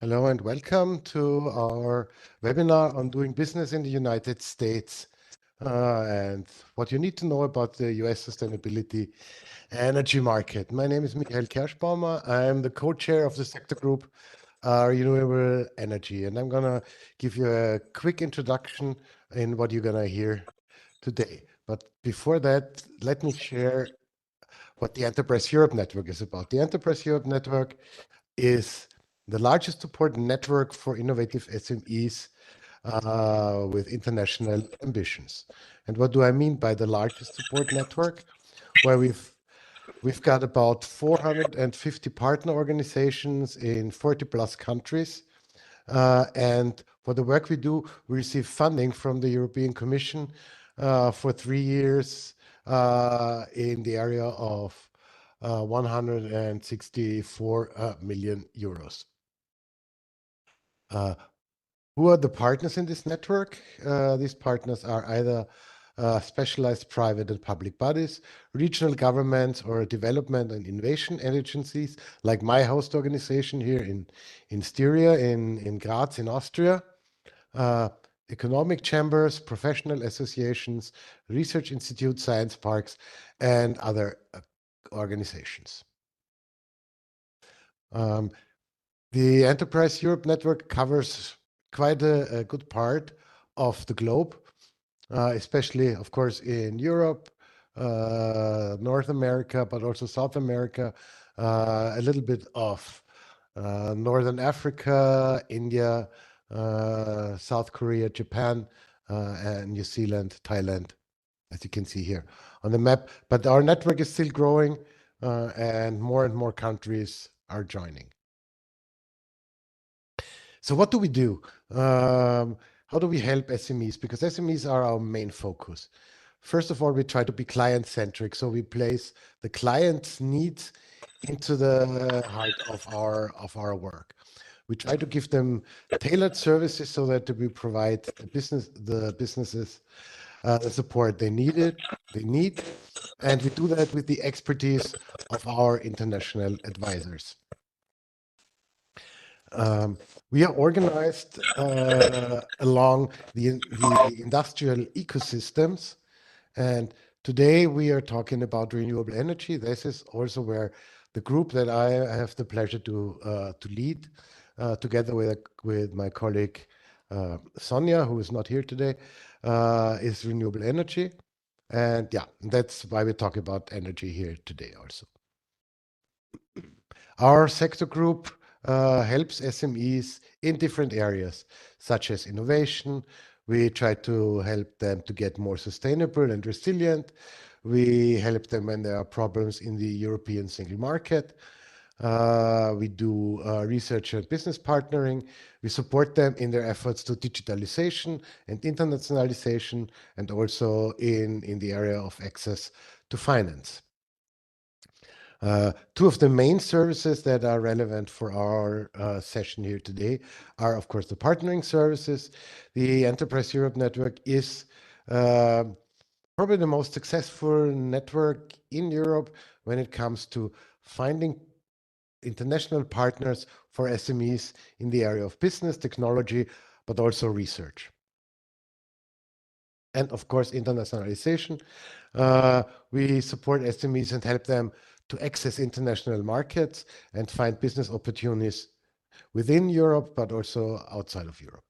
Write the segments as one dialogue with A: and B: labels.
A: Hello and welcome to our webinar on doing business in the United States and what you need to know about the US sustainability energy market. My name is Michael Kerschbaumer. I'm the co-chair of the sector group Renewable Energy, and I'm going to give you a quick introduction in what you're going to hear today. But before that, let me share what the Enterprise Europe Network is about. The Enterprise Europe Network is the largest support network for innovative SMEs with international ambitions. And what do I mean by the largest support network? Well, we've got about 450 partner organizations in 40 plus countries. And for the work we do, we receive funding from the European Commission for 3 years in the area of 164 million euros. Who are the partners in this network? These partners are either specialized private and public bodies, regional governments, or development and innovation agencies, like my host organization here in Styria, in Graz, in Austria, economic chambers, professional associations, research institutes, science parks, and other organizations. The Enterprise Europe Network covers quite a good part of the globe, especially, of course, in Europe, North America, but also South America, a little bit of Northern Africa, India, South Korea, Japan, and New Zealand, Thailand, as you can see here on the map. But our network is still growing, and more countries are joining. So what do we do? How do we help SMEs? Because SMEs are our main focus. First of all, we try to be client-centric. So we place the client's needs into the heart of our work. We try to give them tailored services so that we provide the businesses the support they need, and we do that with the expertise of our international advisors. We are organized along the industrial ecosystems, and today we are talking about renewable energy. This is also where the group that I have the pleasure to lead, together with my colleague Sonia, who is not here today, is renewable energy, and yeah, that's why we talk about energy here today also. Our sector group helps SMEs in different areas, such as innovation. We try to help them to get more sustainable and resilient. We help them when there are problems in the European single market. We do research and business partnering. We support them in their efforts to digitalization and internationalization, and also in the area of access to finance. Two of the main services that are relevant for our session here today are, of course, the partnering services. The Enterprise Europe Network is probably the most successful network in Europe when it comes to finding international partners for SMEs in the area of business, technology, but also research. And of course, internationalization. We support SMEs and help them to access international markets and find business opportunities within Europe, but also outside of Europe.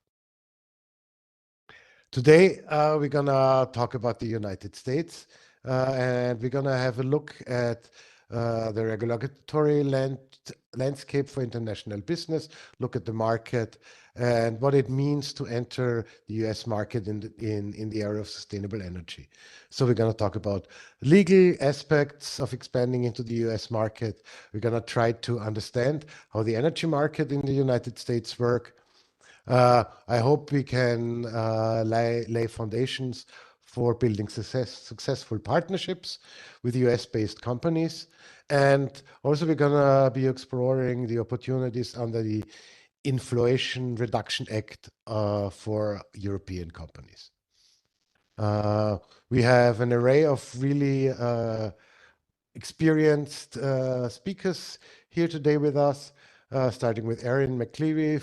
A: Today, we're going to talk about the United States, and we're going to have a look at the regulatory landscape for international business, look at the market, and what it means to enter the US market in the area of sustainable energy. So we're going to talk about legal aspects of expanding into the US market. We're going to try to understand how the energy market in the United States work. I hope we can lay foundations for building successful partnerships with US-based companies. And also we're going to be exploring the opportunities under the Inflation Reduction Act for European companies. We have an array of really experienced speakers here today with us. starting with Erin McClevey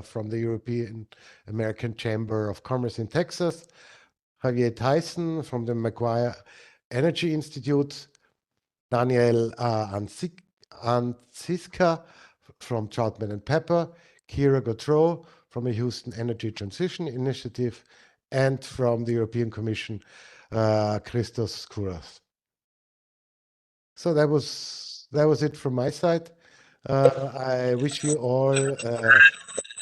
A: from the European American Chamber of Commerce in Texas, Javier Tyson from the Macquarie Energy Institute, Daniel Anciska from Troutman and Pepper, Kira Gautreau from the Houston Energy Transition Initiative, and from the European Commission, Christos Skouras. So that was it from my side. I wish you all a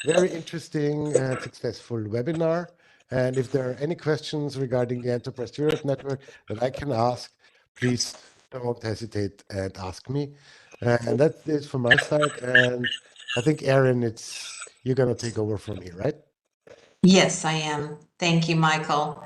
A: very interesting and successful webinar. And if there are any questions regarding the Enterprise Europe Network that I can ask, please don't hesitate and ask me. And that's it from my side. And I think, Erin, you're going to take over from here, right?
B: Yes, I am. Thank you, Michael.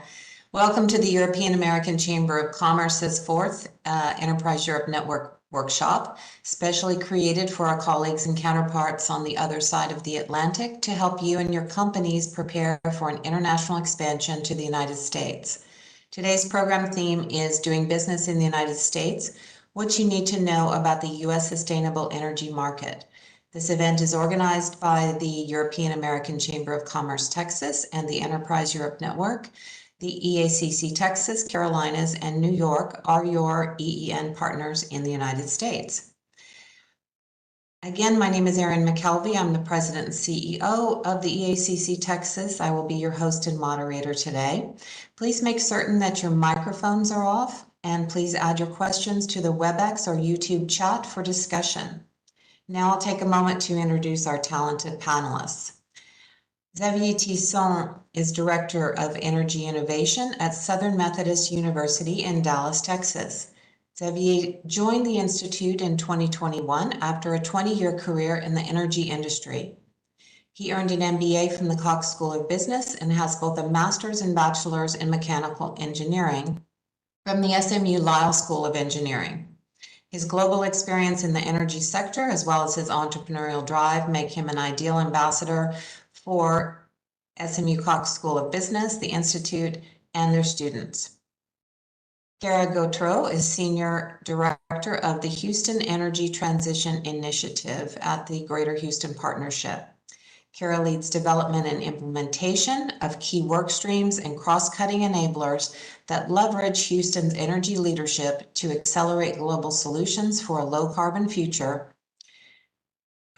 B: Welcome to the European American Chamber of Commerce's fourth Enterprise Europe Network workshop, specially created for our colleagues and counterparts on the other side of the Atlantic to help you and your companies prepare for an international expansion to the United States. Today's program theme is Doing Business in the United States, What You Need to Know About the U.S. Sustainable Energy Market. This event is organized by the European American Chamber of Commerce Texas and the Enterprise Europe Network. The EACC Texas, Carolinas, and New York are your EEN partners in the United States. Again, my name is Erin McKelvey. I'm the President and CEO of the EACC Texas. I will be your host and moderator today. Please make certain that your microphones are off, and please add your questions to the WebEx or YouTube chat for discussion. Now I'll take a moment to introduce our talented panelists. Xavier Tisson is Director of Energy Innovation at Southern Methodist University in Dallas, Texas. Xavier joined the Institute in 2021 after a 20-year career in the energy industry. He earned an MBA from the Cox School of Business and has both a master's and bachelor's in mechanical engineering from the SMU Lyle School of Engineering. His global experience in the energy sector, as well as his entrepreneurial drive, make him an ideal ambassador for SMU Cox School of Business, the Institute, and their students. Kira Gautreau is Senior Director of the Houston Energy Transition Initiative at the Greater Houston Partnership. Kira leads development and implementation of key work streams and cross-cutting enablers that leverage Houston's energy leadership to accelerate global solutions for a low-carbon future.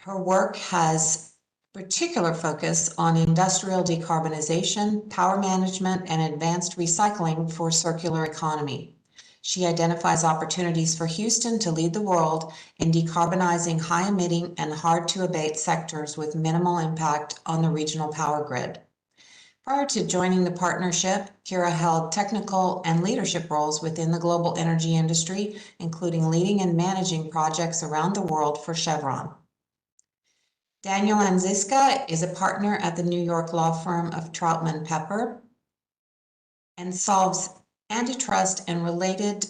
B: Her work has particular focus on industrial decarbonization, power management, and advanced recycling for circular economy. She identifies opportunities for Houston to lead the world in decarbonizing high-emitting and hard-to-abate sectors with minimal impact on the regional power grid. Prior to joining the partnership, Kira held technical and leadership roles within the global energy industry, including leading and managing projects around the world for Chevron. Daniel Anciska is a partner at the New York law firm of Troutman Pepper and solves antitrust and related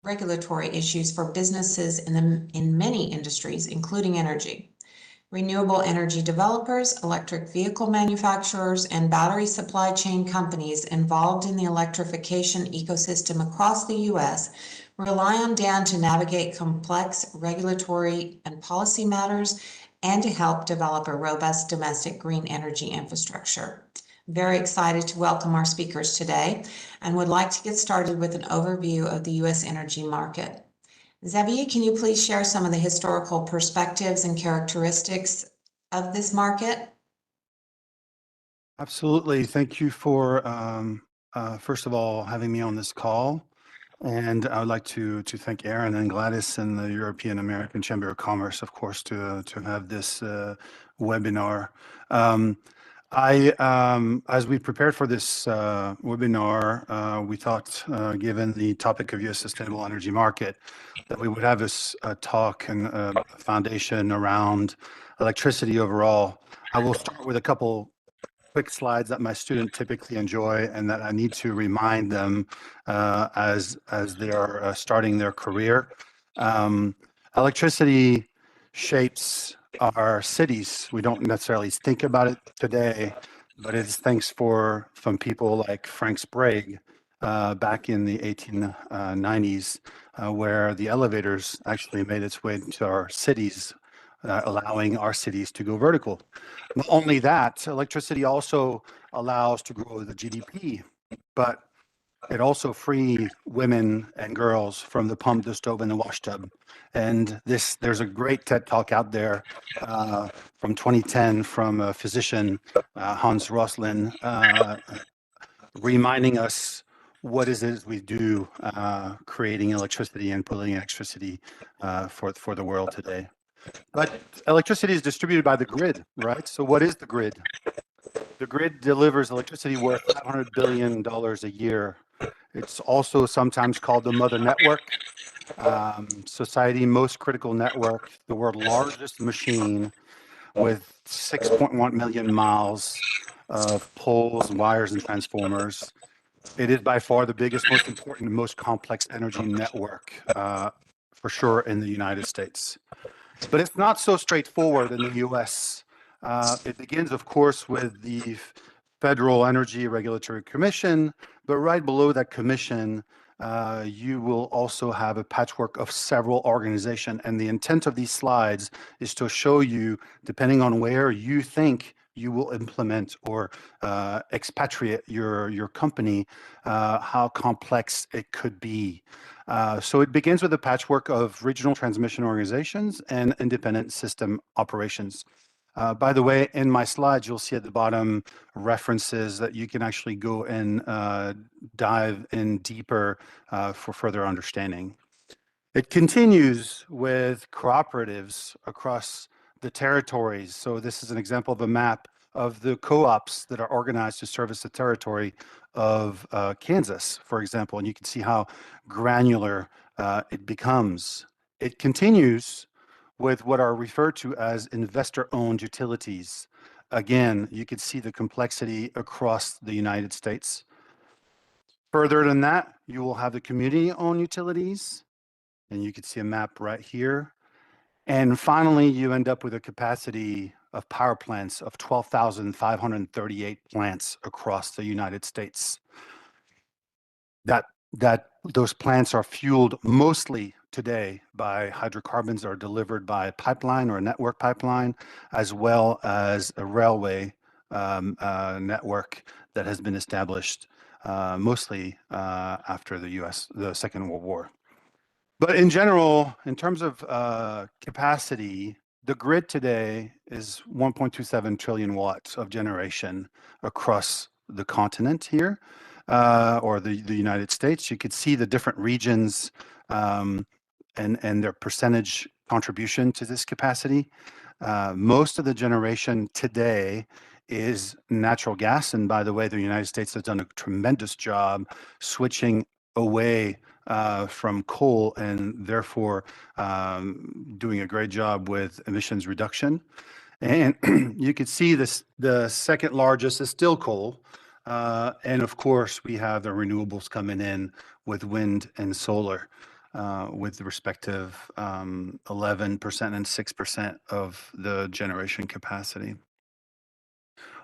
B: regulatory issues for businesses in many industries, including energy. Renewable energy developers, electric vehicle manufacturers, and battery supply chain companies involved in the electrification ecosystem across the U.S. rely on Dan to navigate complex regulatory and policy matters and to help develop a robust domestic green energy infrastructure. Very excited to welcome our speakers today and would like to get started with an overview of the U.S. energy market. Xavier, can you please share some of the historical perspectives and characteristics of this market?
C: Absolutely. Thank you for, first of all, having me on this call. And I would like to thank Erin and Gladys and the European American Chamber of Commerce, of course, to have this webinar. As we prepared for this webinar, we thought, given the topic of U.S. sustainable energy market, that we would have a talk and a foundation around electricity overall. I will start with a couple quick slides that my students typically enjoy and that I need to remind them as they are starting their career. Electricity shapes our cities. We don't necessarily think about it today, but it's thanks from people like Frank Sprague back in the 1890s, where the elevators actually made its way into our cities allowing our cities to go vertical. Not only that, electricity also allows to grow the GDP, but it also frees women and girls from the pump, the stove, and the wash tub. And there's a great TED Talk out there from 2010 from a physician, Hans Rosling, reminding us what is it we do creating electricity and pulling electricity for the world today. But electricity is distributed by the grid, right? So what is the grid? The grid delivers electricity worth $500 billion a year. It's also sometimes called the mother network, society most critical network, the world's largest machine with 6.1 million miles of poles, wires, and transformers. It is by far the biggest, most important, and most complex energy network, for sure, in the United States. But it's not so straightforward in the US. It begins, of course, with the Federal Energy Regulatory Commission, but right below that commission, you will also have a patchwork of several organizations. And the intent of these slides is to show you, depending on where you think you will implement or expatriate your company, how complex it could be. So it begins with a patchwork of regional transmission organizations and independent system operations. By the way, in my slides, you'll see at the bottom references that you can actually go and dive in deeper for further understanding. It continues with cooperatives across the territories. So this is an example of a map of the co-ops that are organized to service the territory of Kansas, for example, and you can see how granular it becomes. It continues with what are referred to as investor-owned utilities. Again, you can see the complexity across the United States. Further than that, you will have the community-owned utilities, and you can see a map right here. And finally, you end up with a capacity of power plants of 12,538 plants across the United States. Those plants are fueled mostly today by hydrocarbons that are delivered by a pipeline or a network pipeline, as well as a railway network that has been established mostly after the Second World War. But in general, in terms of capacity, the grid today is 1.27 trillion watts of generation across the continent here, or the United States. You could see the different regions and their percentage contribution to this capacity. Most of the generation today is natural gas. And by the way, the United States has done a tremendous job switching away from coal and therefore doing a great job with emissions reduction. And you can see this, the second largest is still coal. And of course, we have the renewables coming in with wind and solar with the respective 11% and 6% of the generation capacity.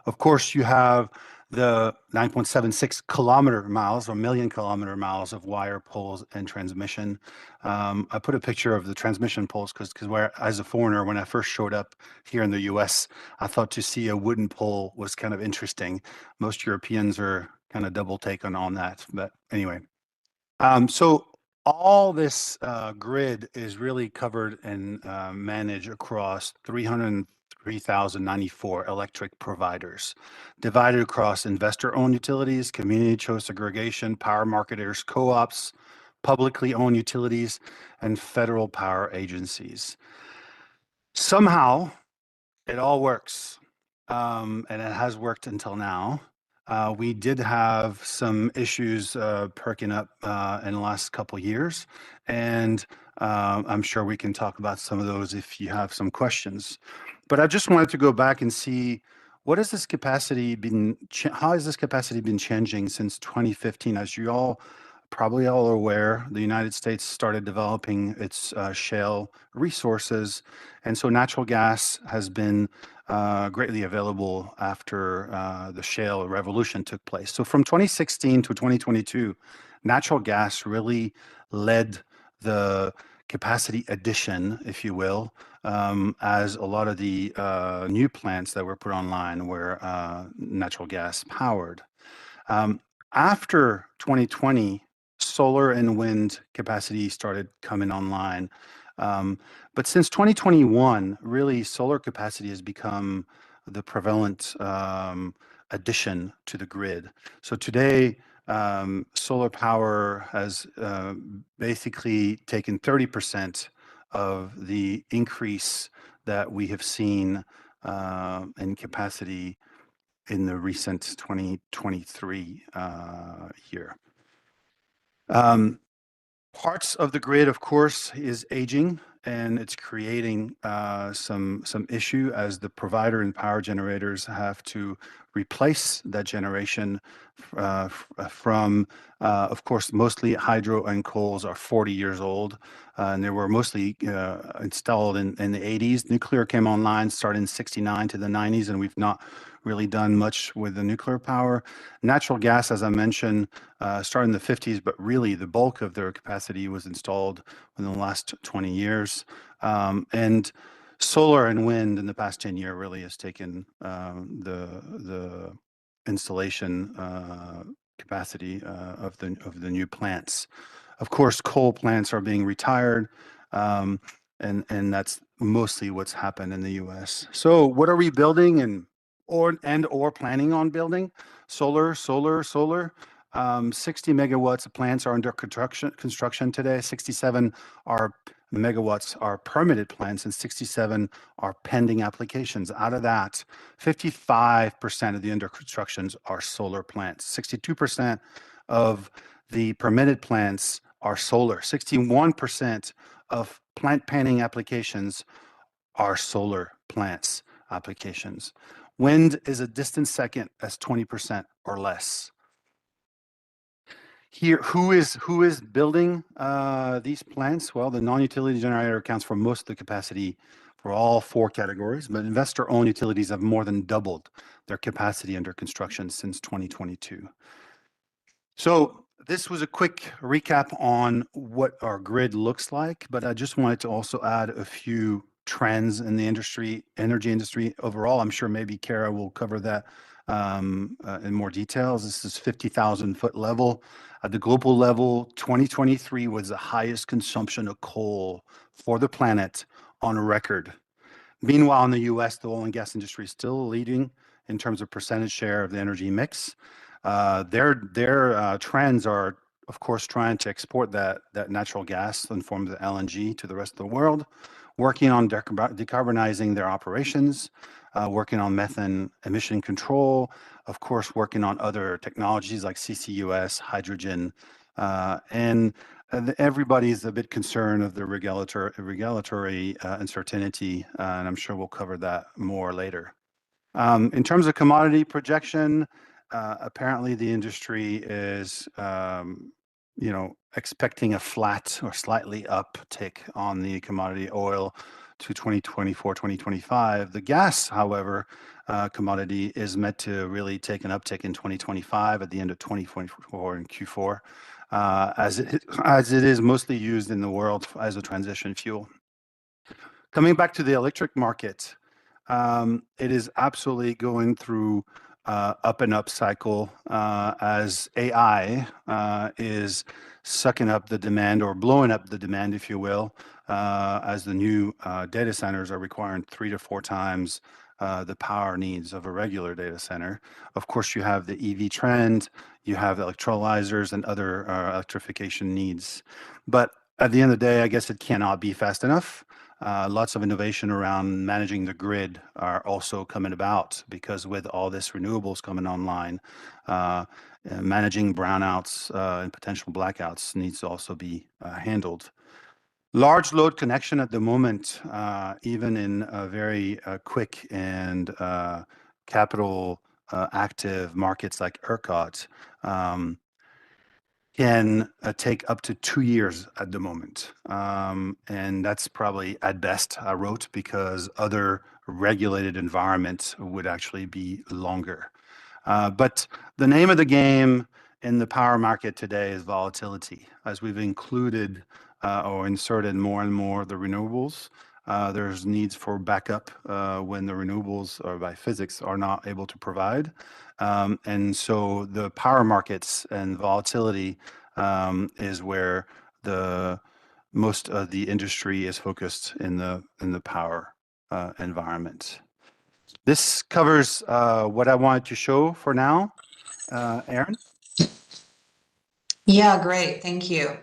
C: Of course, you have the 9.76 kilometer miles or million kilometer miles of wire, poles, and transmission. I put a picture of the transmission poles because as a foreigner, when I first showed up here in the US, I thought to see a wooden pole was kind of interesting. Most Europeans are kind of double take on that. But anyway, so all this grid is really covered and managed across 303,094 electric providers, divided across investor-owned utilities, community choice aggregation, power marketers, co-ops, publicly owned utilities, and federal power agencies. Somehow, it all works, and it has worked until now. We did have some issues perking up in the last couple of years, and I'm sure we can talk about some of those if you have some questions. But I just wanted to go back and see what has this capacity been, how has this capacity been changing since 2015? As you all probably all are aware, the United States started developing its shale resources, and so natural gas has been greatly available after the shale revolution took place. So from 2016 to 2022, natural gas really led the capacity addition, if you will, as a lot of the new plants that were put online were natural gas powered. After 2020, solar and wind capacity started coming online. But since 2021, really solar capacity has become the prevalent addition to the grid. So today, solar power has basically taken 30% of the increase that we have seen in capacity in the recent 2023 year. Parts of the grid, of course, is aging, and it's creating some issue as the provider and power generators have to replace that generation from, of course, mostly hydro and coals are 40 years old, and they were mostly installed in the 80s. Nuclear came online, started in 69 to the 90s, and we've not really done much with the nuclear power. Natural gas, as I mentioned, started in the 50s, but really the bulk of their capacity was installed within the last 20 years. And solar and wind in the past 10 years really has taken the installation capacity of the new plants. Of course, coal plants are being retired, and that's mostly what's happened in the U.S. So what are we building or planning on building? Solar. 60 megawatts of plants are under construction today. 67 megawatts are permitted plants, and 67 are pending applications. Out of that, 55% of the under constructions are solar plants. 62% of the permitted plants are solar. 61% of plant pending applications are solar plants applications. Wind is a distant second, as 20% or less. Here, who is building these plants? Well, the non-utility generator accounts for most of the capacity for all four categories, but investor-owned utilities have more than doubled their capacity under construction since 2022. So this was a quick recap on what our grid looks like, but I just wanted to also add a few trends in the energy industry overall. I'm sure maybe Kara will cover that in more details. This is 50,000 foot level. At the global level, 2023 was the highest consumption of coal for the planet on record. Meanwhile, in the US, the oil and gas industry is still leading in terms of percentage share of the energy mix. Their trends are, of course, trying to export that natural gas in form of LNG to the rest of the world, working on decarbonizing their operations, working on methane emission control, of course, working on other technologies like CCUS, hydrogen, and everybody's a bit concerned of the regulatory uncertainty, and I'm sure we'll cover that more later. In terms of commodity projection, apparently the industry is expecting a flat or slightly uptick on the commodity oil to 2024, 2025. The gas, however, commodity is meant to really take an uptick in 2025 at the end of 2024 in Q4, as it is mostly used in the world as a transition fuel. Coming back to the electric market, it is absolutely going through up and up cycle as AI is sucking up the demand or blowing up the demand, if you will, as the new data centers are requiring 3 to 4 times the power needs of a regular data center. Of course, you have the EV trend, you have electrolyzers and other electrification needs. But at the end of the day, I guess it cannot be fast enough. Lots of innovation around managing the grid are also coming about, because with all this renewables coming online, managing brownouts and potential blackouts needs to also be handled. Large load connection at the moment, even in very quick and capital active markets like ERCOT, can take up to 2 years at the moment. And that's probably at best, I wrote, because other regulated environments would actually be longer. But the name of the game in the power market today is volatility. As we've included or inserted more and more of the renewables, There's needs for backup when the renewables, or by physics, are not able to provide. And so the power markets and volatility is where the most of the industry is focused in the power environment. This covers what I wanted to show for now. Erin?
B: Yeah, great. Thank you.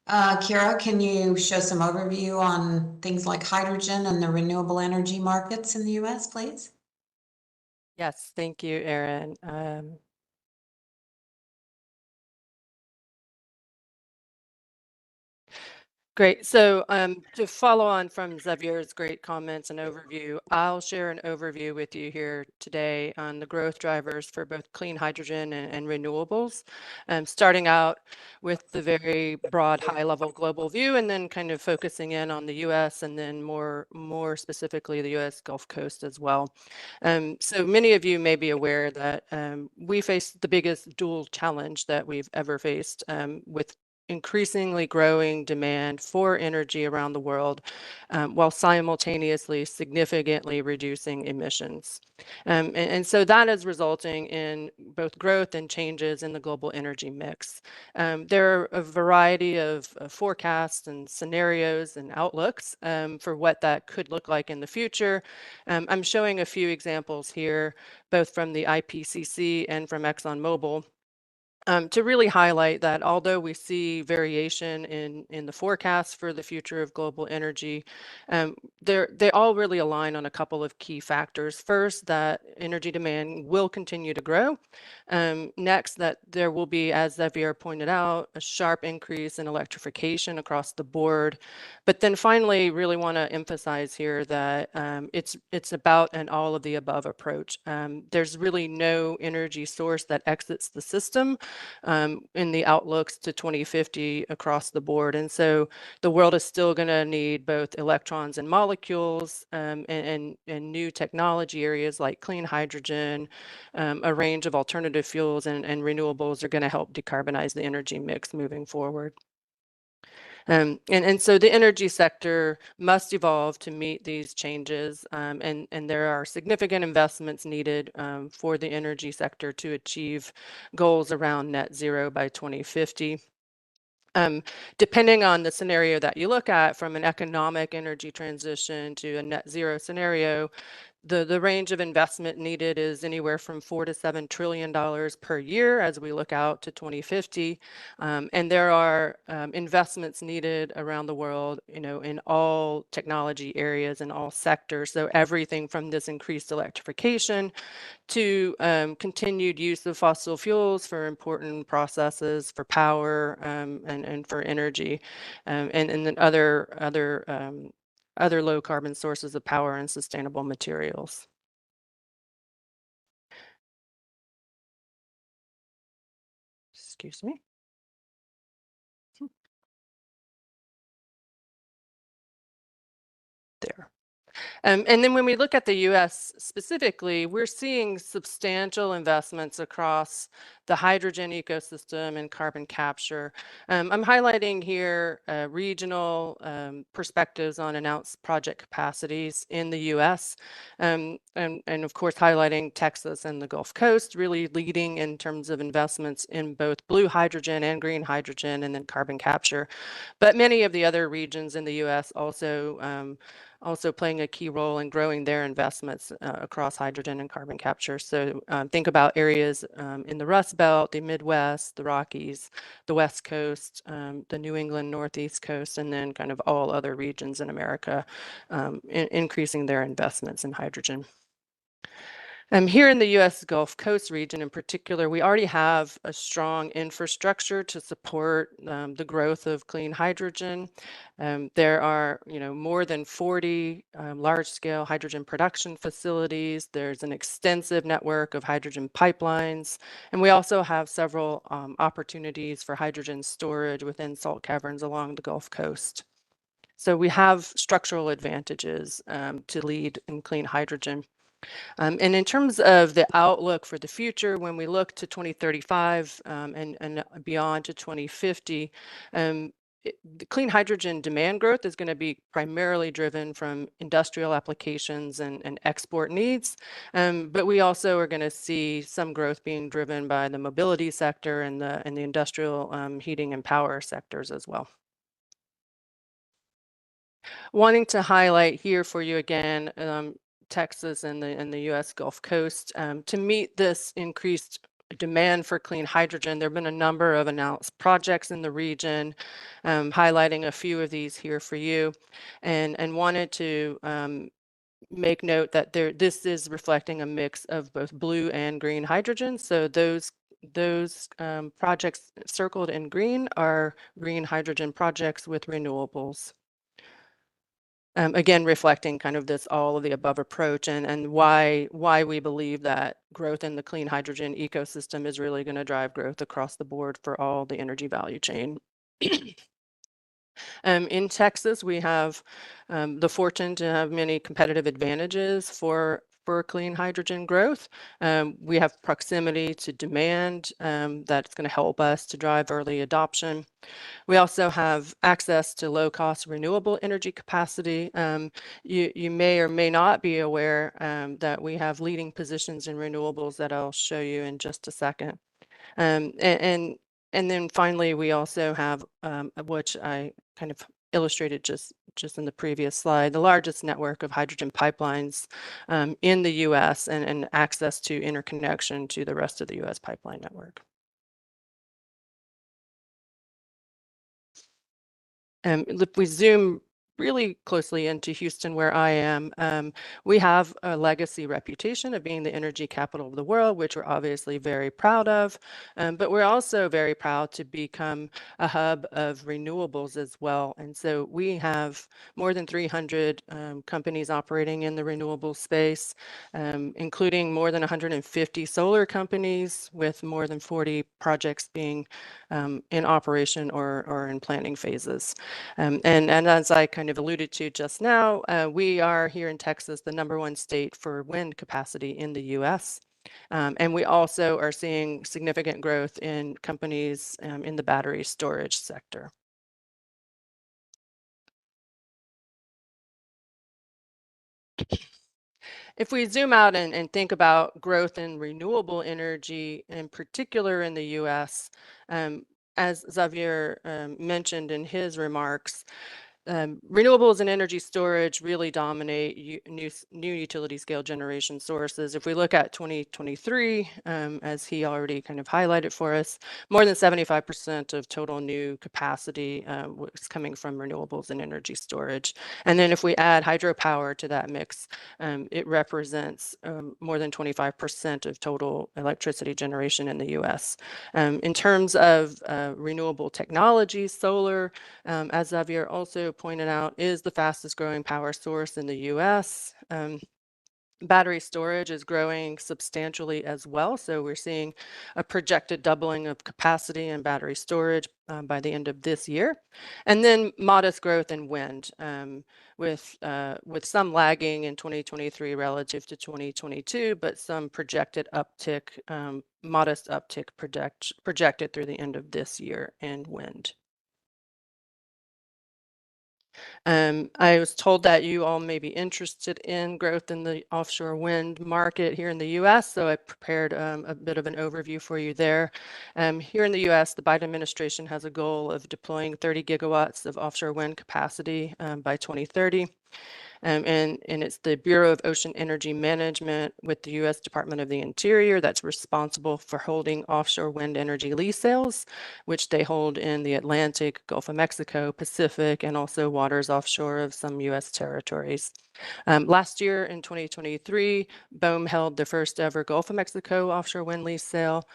B: Kira, can you show some overview on things like hydrogen and the renewable energy markets in the US, please?
D: Yes, thank you, Erin. Great. So to follow on from Xavier's great comments and overview, I'll share an overview with you here today on the growth drivers for both clean hydrogen and renewables, starting out with the very broad high-level global view, and then kind of focusing in on the U.S. and then more specifically the U.S. Gulf Coast as well. So many of you may be aware that we face the biggest dual challenge that we've ever faced with increasingly growing demand for energy around the world, while simultaneously significantly reducing emissions. And so that is resulting in both growth and changes in the global energy mix. There are a variety of forecasts and scenarios and outlooks for what that could look like in the future. I'm showing a few examples here, both from the IPCC and from ExxonMobil, to really highlight that although we see variation in the forecast for the future of global energy, they all really align on a couple of key factors. First, that energy demand will continue to grow. Next, that there will be, as Xavier pointed out, a sharp increase in electrification across the board. But then finally, really want to emphasize here that it's about an all of the above approach. There's really no energy source that exits the system in the outlooks to 2050 across the board. And so the world is still going to need both electrons and molecules and new technology areas like clean hydrogen, a range of alternative fuels and renewables are going to help decarbonize the energy mix moving forward. And so the energy sector must evolve to meet these changes, and there are significant investments needed for the energy sector to achieve goals around net zero by 2050. Depending on the scenario that you look at, from an economic energy transition to a net zero scenario, the range of investment needed is anywhere from $4 to $7 trillion per year as we look out to 2050. And there are investments needed around the world, in all technology areas and all sectors. So everything from this increased electrification to continued use of fossil fuels for important processes, for power and for energy, and then other low carbon sources of power and sustainable materials. Excuse me. There. And then when we look at the U.S. specifically, we're seeing substantial investments across the hydrogen ecosystem and carbon capture. I'm highlighting here regional perspectives on announced project capacities in the U.S. And of course, highlighting Texas and the Gulf Coast, really leading in terms of investments in both blue hydrogen and green hydrogen and then carbon capture. But many of the other regions in the U.S. also playing a key role in growing their investments across hydrogen and carbon capture. So think about areas in the Rust Belt, the Midwest, the Rockies, the West Coast, the New England Northeast Coast, and then kind of all other regions in America increasing their investments in hydrogen. Here in the U.S. Gulf Coast region in particular, we already have a strong infrastructure to support the growth of clean hydrogen. There are, more than 40 large-scale hydrogen production facilities. There's an extensive network of hydrogen pipelines, and we also have several opportunities for hydrogen storage within salt caverns along the Gulf Coast. So we have structural advantages to lead in clean hydrogen. And in terms of the outlook for the future, when we look to 2035 and beyond to 2050, the clean hydrogen demand growth is going to be primarily driven from industrial applications and export needs. But we also are going to see some growth being driven by the mobility sector and the industrial heating and power sectors as well. Wanting to highlight here for you again, Texas and the U.S. Gulf Coast. To meet this increased demand for clean hydrogen, there have been a number of announced projects in the region, highlighting a few of these here for you, and wanted to make note that this is reflecting a mix of both blue and green hydrogen. So those projects circled in green are green hydrogen projects with renewables. Again, reflecting kind of this all of the above approach and why we believe that growth in the clean hydrogen ecosystem is really going to drive growth across the board for all the energy value chain. In Texas, we have the fortune to have many competitive advantages for clean hydrogen growth. We have proximity to demand that's going to help us to drive early adoption. We also have access to low-cost renewable energy capacity. You may or may not be aware that we have leading positions in renewables that I'll show you in just a second. And then finally, we also have, which I kind of illustrated just in the previous slide, the largest network of hydrogen pipelines in the U.S. and access to interconnection to the rest of the U.S. pipeline network. If we zoom really closely into Houston, where I am, we have a legacy reputation of being the energy capital of the world, which we're obviously very proud of. But we're also very proud to become a hub of renewables as well. And so we have more than 300 companies operating in the renewable space, including more than 150 solar companies with more than 40 projects being in operation or in planning phases. And as I kind of alluded to just now, we are here in Texas, the #1 state for wind capacity in the U.S. And we also are seeing significant growth in companies in the battery storage sector. If we zoom out and think about growth in renewable energy, in particular in the U.S., as Xavier mentioned in his remarks, renewables and energy storage really dominate new utility scale generation sources. If we look at 2023, as he already kind of highlighted for us, more than 75% of total new capacity was coming from renewables and energy storage. And then if we add hydropower to that mix, it represents more than 25% of total electricity generation in the US. In terms of renewable technologies, solar, as Xavier also pointed out, is the fastest growing power source in the US. Battery storage is growing substantially as well. So we're seeing a projected doubling of capacity in battery storage by the end of this year. And then modest growth in wind, with some lagging in 2023 relative to 2022, but some projected uptick, modest uptick projected through the end of this year in wind. I was told that you all may be interested in growth in the offshore wind market here in the U.S., so I prepared a bit of an overview for you there. Here in the U.S., the Biden administration has a goal of deploying 30 gigawatts of offshore wind capacity by 2030. And it's the Bureau of Ocean Energy Management with the U.S. Department of the Interior that's responsible for holding offshore wind energy lease sales, which they hold in the Atlantic, Gulf of Mexico, Pacific, and also waters offshore of some U.S. territories. Last year in 2023, BOEM held the first ever Gulf of Mexico offshore wind lease sale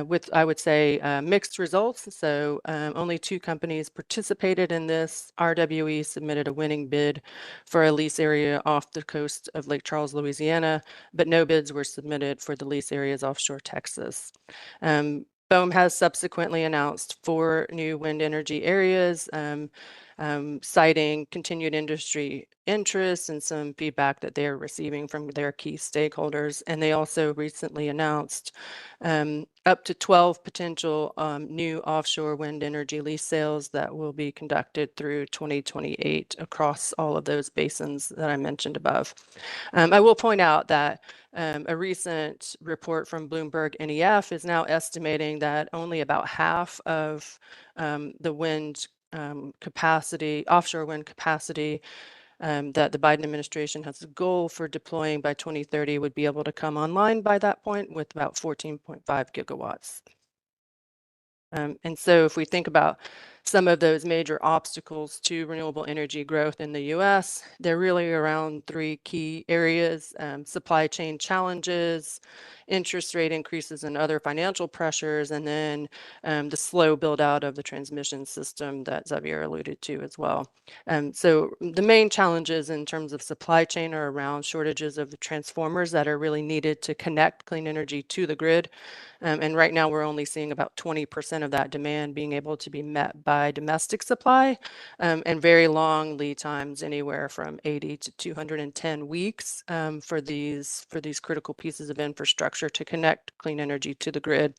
D: with, I would say, mixed results. So only 2 companies participated in this. RWE submitted a winning bid for a lease area off the coast of Lake Charles, Louisiana, but no bids were submitted for the lease areas offshore Texas. BOEM has subsequently announced 4 new wind energy areas citing continued industry interest and some feedback that they're receiving from their key stakeholders. And they also recently announced up to 12 potential new offshore wind energy lease sales that will be conducted through 2028 across all of those basins that I mentioned above. I will point out that a recent report from Bloomberg NEF is now estimating that only about half of the wind capacity, offshore wind capacity that the Biden administration has a goal for deploying by 2030 would be able to come online by that point with about 14.5 gigawatts. And so if we think about some of those major obstacles to renewable energy growth in the US, they're really around three key areas: supply chain challenges, interest rate increases and other financial pressures, and then the slow build out of the transmission system that Xavier alluded to as well. So the main challenges in terms of supply chain are around shortages of the transformers that are really needed to connect clean energy to the grid. And right now we're only seeing about 20% of that demand being able to be met by domestic supply, and very long lead times, anywhere from 80 to 210 weeks for these critical pieces of infrastructure to connect clean energy to the grid.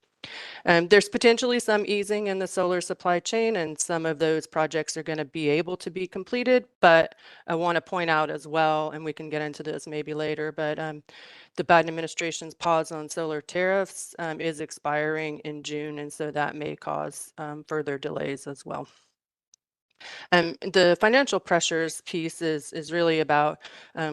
D: There's potentially some easing in the solar supply chain, and some of those projects are going to be able to be completed. But I want to point out as well, and we can get into this maybe later, but the Biden administration's pause on solar tariffs is expiring in June, and so that may cause further delays as well. The financial pressures piece is really about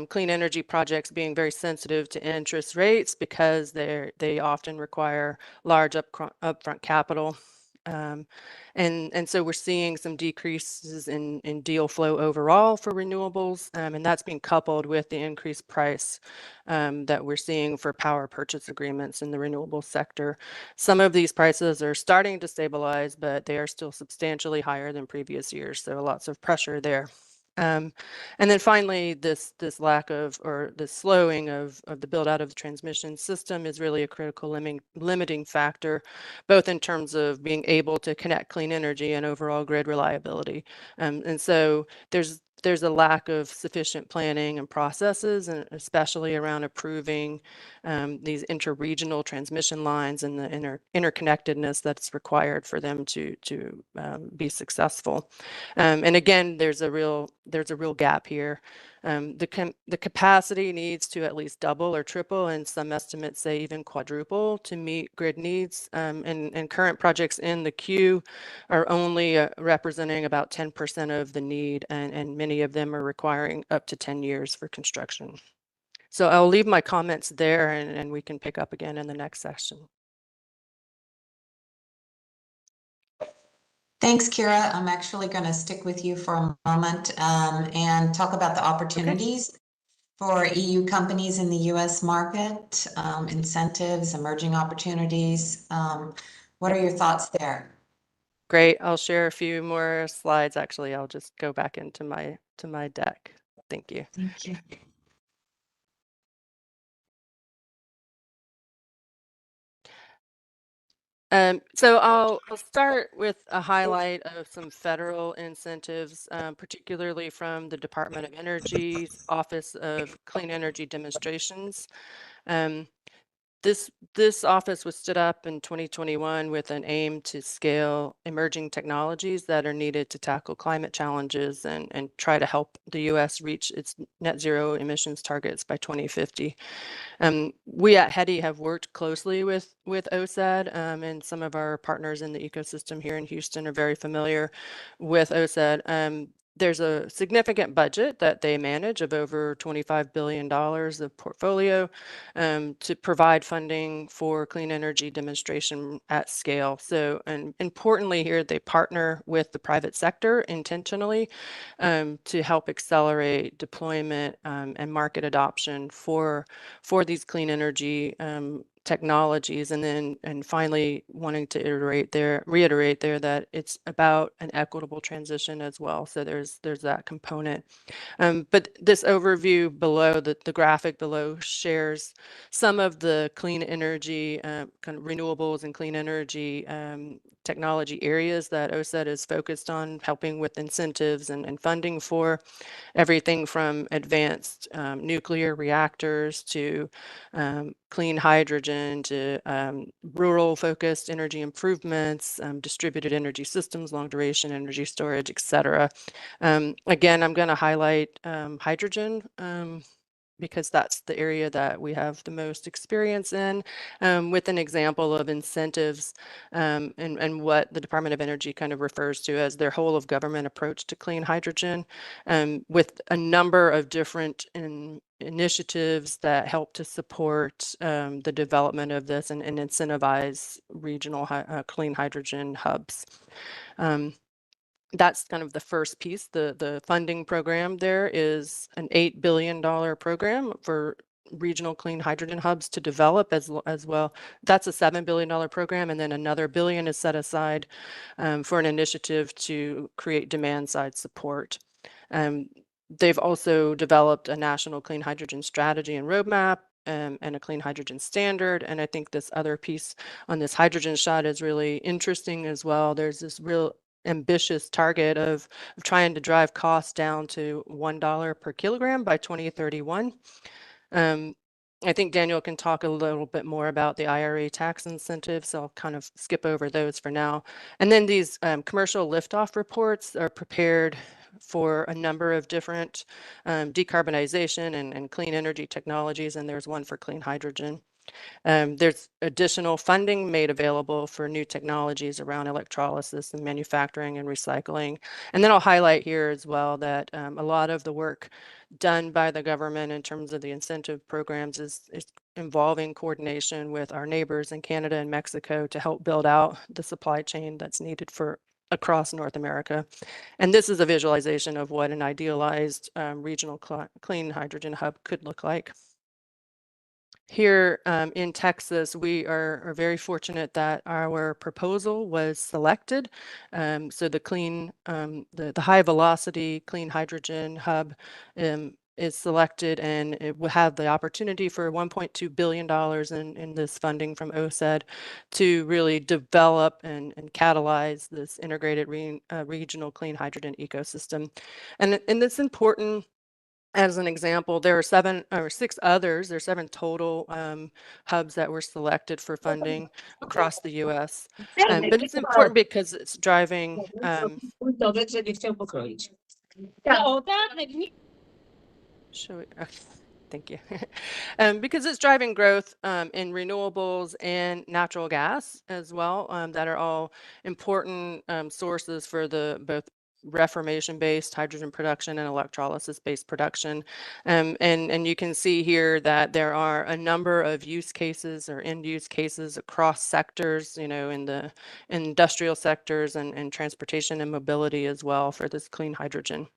D: clean energy projects being very sensitive to interest rates because they often require large upfront capital. And so we're seeing some decreases in deal flow overall for renewables, and that's being coupled with the increased price that we're seeing for power purchase agreements in the renewable sector. Some of these prices are starting to stabilize, but they are still substantially higher than previous years, so lots of pressure there. And then finally, this lack of, or the slowing of the build out of the transmission system is really a critical limiting factor, both in terms of being able to connect clean energy and overall grid reliability. And so there's a lack of sufficient planning and processes, and especially around approving these interregional transmission lines and the interconnectedness that's required for them to be successful. And again, there's a real gap here. The capacity needs to at least double or triple, and some estimates say even quadruple, to meet grid needs. And current projects in the queue are only representing about 10% of the need, and many of them are requiring up to 10 years for construction. So I'll leave my comments there, and we can pick up again in the next session.
B: Thanks, Kira. I'm actually going to stick with you for a moment and talk about the opportunities for EU companies in the US market, incentives, emerging opportunities. What are your thoughts there?
D: Great. I'll share a few more slides. Actually, I'll just go back into my deck. Thank you.
B: Thank you.
D: So I'll start with a highlight of some federal incentives, particularly from the Department of Energy's Office of Clean Energy Demonstrations. This office was stood up in 2021 with an aim to scale emerging technologies that are needed to tackle climate challenges and try to help the U.S. reach its net zero emissions targets by 2050. We at HEDI have worked closely with OSED, and some of our partners in the ecosystem here in Houston are very familiar with OSED. There's a significant budget that they manage of over $25 billion of portfolio to provide funding for clean energy demonstration at scale. So, and importantly here, they partner with the private sector intentionally to help accelerate deployment and market adoption for these clean energy technologies, and finally wanting to reiterate there that it's about an equitable transition as well. So there's that component. But this overview below, the graphic below, shares some of the clean energy, kind of renewables and clean energy technology areas that OSED is focused on, helping with incentives and funding for. Everything from advanced nuclear reactors to clean hydrogen to rural focused energy improvements, distributed energy systems, long duration energy storage, et cetera. Again, I'm going to highlight hydrogen because that's the area that we have the most experience in, with an example of incentives and what the Department of Energy kind of refers to as their whole of government approach to clean hydrogen, with a number of different initiatives that help to support the development of this and incentivize regional clean hydrogen hubs. That's kind of the first piece. The funding program there is an $8 billion program for regional clean hydrogen hubs to develop as well. That's a $7 billion program, and then another $1 billion is set aside for an initiative to create demand side support. They've also developed a national clean hydrogen strategy and roadmap, and a clean hydrogen standard. And I think this other piece on this hydrogen shot is really interesting as well. There's this real ambitious target of trying to drive costs down to $1 per kilogram by 2031. I think Daniel can talk a little bit more about the IRA tax incentives, so I'll kind of skip over those for now. And then these commercial liftoff reports are prepared for a number of different decarbonization and clean energy technologies, and there's one for clean hydrogen. There's additional funding made available for new technologies around electrolysis and manufacturing and recycling. And then I'll highlight here as well that a lot of the work done by the government in terms of the incentive programs is involving coordination with our neighbors in Canada and Mexico to help build out the supply chain that's needed for across North America. And this is a visualization of what an idealized regional clean hydrogen hub could look like. Here in Texas, we are very fortunate that our proposal was selected. So the high velocity clean hydrogen hub is selected, and it will have the opportunity for $1.2 billion in this funding from OSED to really develop and catalyze this integrated regional clean hydrogen ecosystem. And it's important. As an example, there are 7 or 6 others. There are 7 total hubs that were selected for funding across the U.S. But it's important because it's driving. Thank you. Because it's driving growth in renewables and natural gas as well, that are all important sources for both reformation-based hydrogen production and electrolysis-based production. And you can see here that there are a number of use cases or end use cases across sectors, in the industrial sectors and transportation and mobility as well for this clean hydrogen.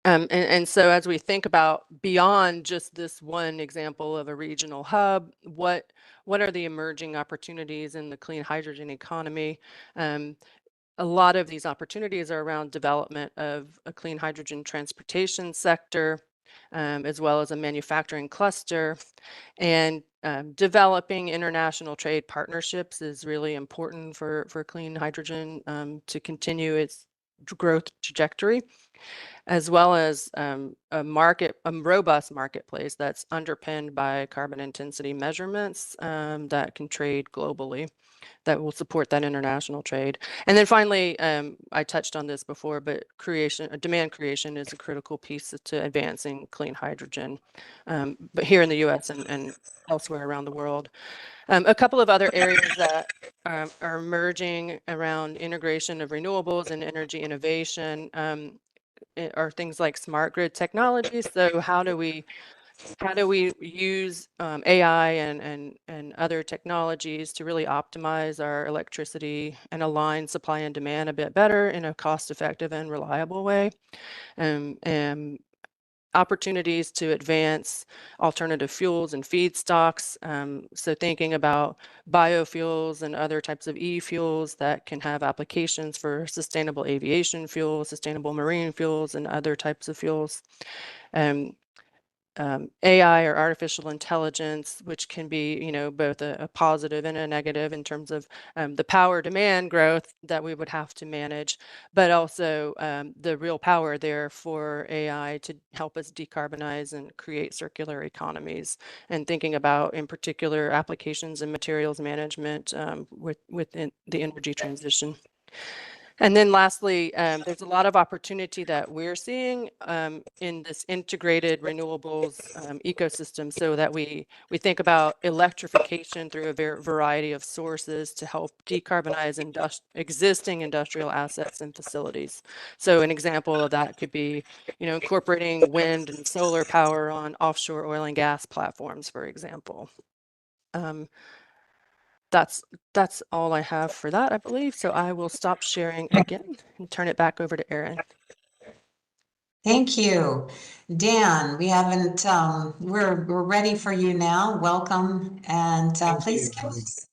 D: And so as we think about beyond just this one example of a regional hub, what are the emerging opportunities in the clean hydrogen economy? A lot of these opportunities are around development of a clean hydrogen transportation sector, as well as a manufacturing cluster. And developing international trade partnerships is really important for clean hydrogen to continue its growth trajectory, as well as a robust marketplace that's underpinned by carbon intensity measurements that can trade globally, that will support that international trade. And then finally, I touched on this before, but demand creation is a critical piece to advancing clean hydrogen, but here in the US and elsewhere around the world. A couple of other areas that are emerging around integration of renewables and energy innovation are things like smart grid technologies. So how do we use AI and other technologies to really optimize our electricity and align supply and demand a bit better in a cost-effective and reliable way? And opportunities to advance alternative fuels and feedstocks. So thinking about biofuels and other types of e-fuels that can have applications for sustainable aviation fuel, sustainable marine fuels, and other types of fuels. AI or artificial intelligence, which can be, both a positive and a negative in terms of the power demand growth that we would have to manage, but also the real power there for AI to help us decarbonize and create circular economies, and thinking about, in particular, applications and materials management within the energy transition. And then lastly, there's a lot of opportunity that we're seeing in this integrated renewables ecosystem, so that we think about electrification through a variety of sources to help decarbonize existing industrial assets and facilities. So an example of that could be, incorporating wind and solar power on offshore oil and gas platforms, for example. That's all I have for that, I believe. So I will stop sharing again and turn it back over to Erin.
B: Thank you. Dan, we haven't, we're ready for you now. Welcome. And please give us,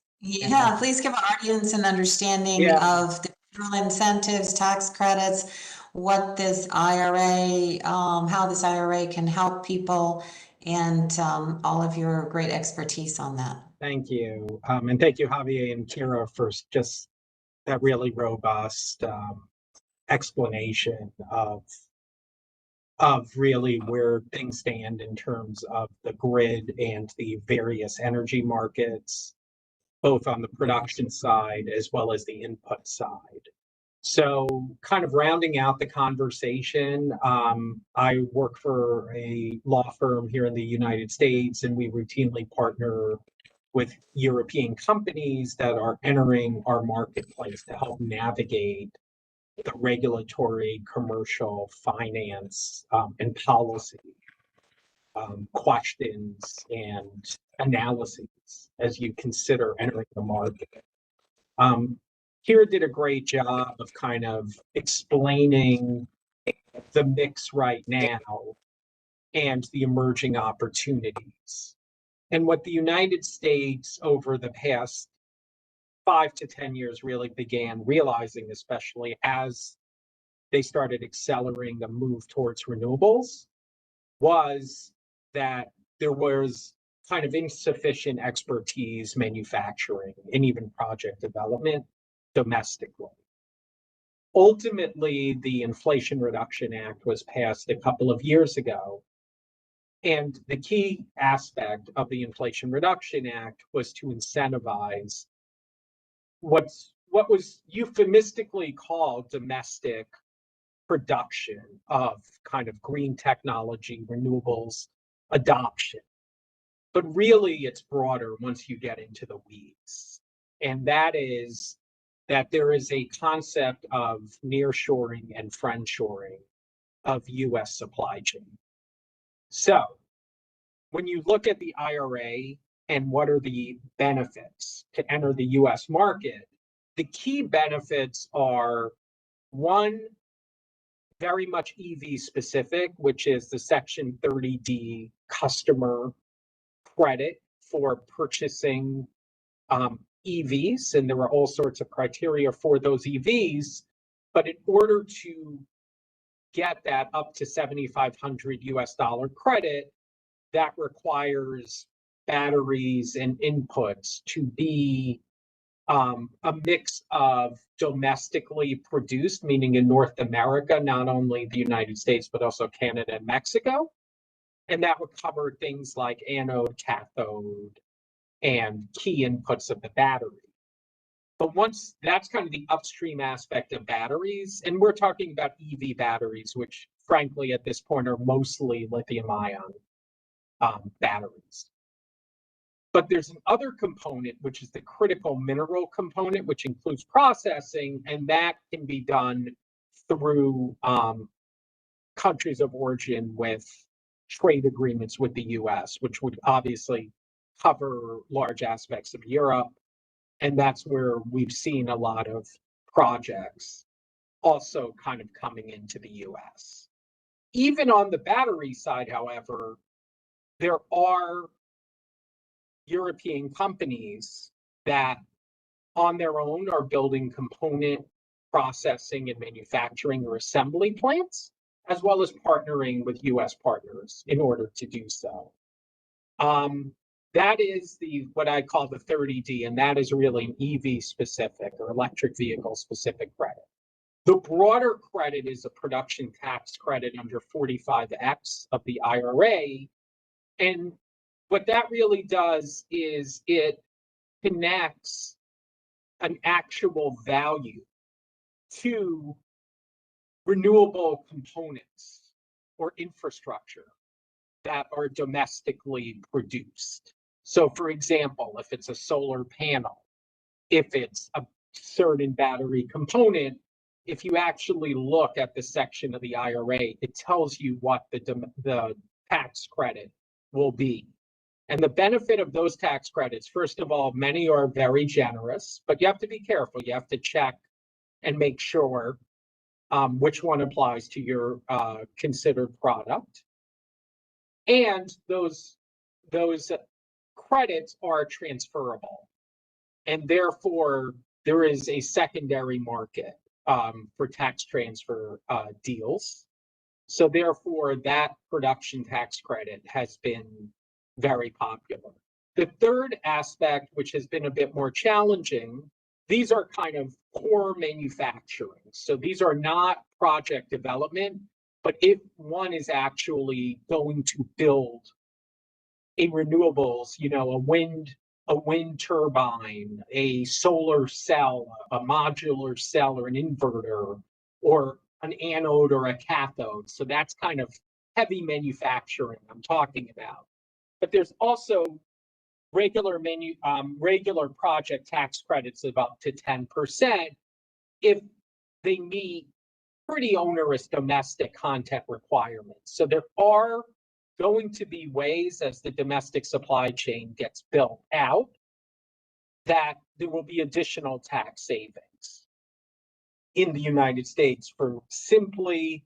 B: please give our audience an understanding of the federal incentives, tax credits, what this IRA, how this IRA can help people, and all of your great expertise on that.
E: Thank you. And thank you, Javier and Kira, for just that really robust explanation of really where things stand in terms of the grid and the various energy markets, both on the production side as well as the input side. So kind of rounding out the conversation, I work for a law firm here in the United States, and we routinely partner with European companies that are entering our marketplace to help navigate the regulatory, commercial, finance, and policy questions and analyses as you consider entering the market. Kira did a great job of kind of explaining the mix right now and the emerging opportunities. And what the United States over the past 5 to 10 years really began realizing, especially as they started accelerating the move towards renewables, was that there was kind of insufficient expertise manufacturing and even project development domestically. Ultimately, the Inflation Reduction Act was passed a couple of years ago. And the key aspect of the Inflation Reduction Act was to incentivize what was euphemistically called domestic production of kind of green technology, renewables adoption. But really, it's broader once you get into the weeds. And that is that there is a concept of nearshoring and friendshoring of US supply chain. So when you look at the IRA and what are the benefits to enter the US market, the key benefits are, one, very much EV specific, which is the Section 30D customer credit for purchasing EVs. And there are all sorts of criteria for those EVs. But in order to get that up to $7,500 credit, that requires batteries and inputs to be a mix of domestically produced, meaning in North America, not only the United States, but also Canada and Mexico. And that would cover things like anode, cathode, and key inputs of the battery. But once that's kind of the upstream aspect of batteries, and we're talking about EV batteries, which frankly at this point are mostly lithium-ion batteries. But there's an other component, which is the critical mineral component, which includes processing, and that can be done through countries of origin with trade agreements with the US, which would obviously cover large aspects of Europe. And that's where we've seen a lot of projects also kind of coming into the US. Even on the battery side, however, there are European companies that on their own are building component processing and manufacturing or assembly plants, as well as partnering with US partners in order to do so. That is what I call the 30D, and that is really an EV specific or electric vehicle specific credit. The broader credit is a production tax credit under 45X of the IRA. And what that really does is it connects an actual value to renewable components or infrastructure that are domestically produced. So for example, if it's a solar panel, if it's a certain battery component, if you actually look at the section of the IRA, it tells you what the tax credit will be. And the benefit of those tax credits, first of all, many are very generous, but you have to be careful. You have to check and make sure which one applies to your considered product. And those credits are transferable. And therefore, there is a secondary market for tax transfer deals. So therefore, that production tax credit has been very popular. The third aspect, which has been a bit more challenging, these are kind of core manufacturing. So these are not project development, but if one is actually going to build a renewables, a wind turbine, a solar cell, a modular cell or an inverter, or an anode or a cathode. So that's kind of heavy manufacturing I'm talking about. But there's also regular project tax credits of up to 10% if they meet pretty onerous domestic content requirements. So there are going to be ways as the domestic supply chain gets built out that there will be additional tax savings in the United States for simply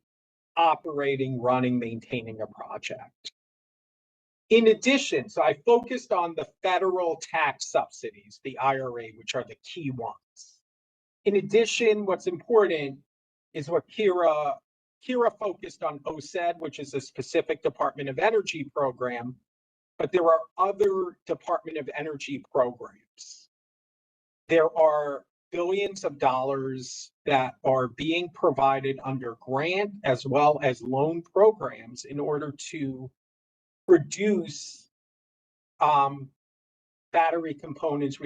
E: operating, running, maintaining a project. In addition, so I focused on the federal tax subsidies, the IRA, which are the key ones. In addition, what's important is what Kira focused on OSED, which is a specific Department of Energy program, but there are other Department of Energy programs. There are billions of dollars that are being provided under grant as well as loan programs in order to produce battery components,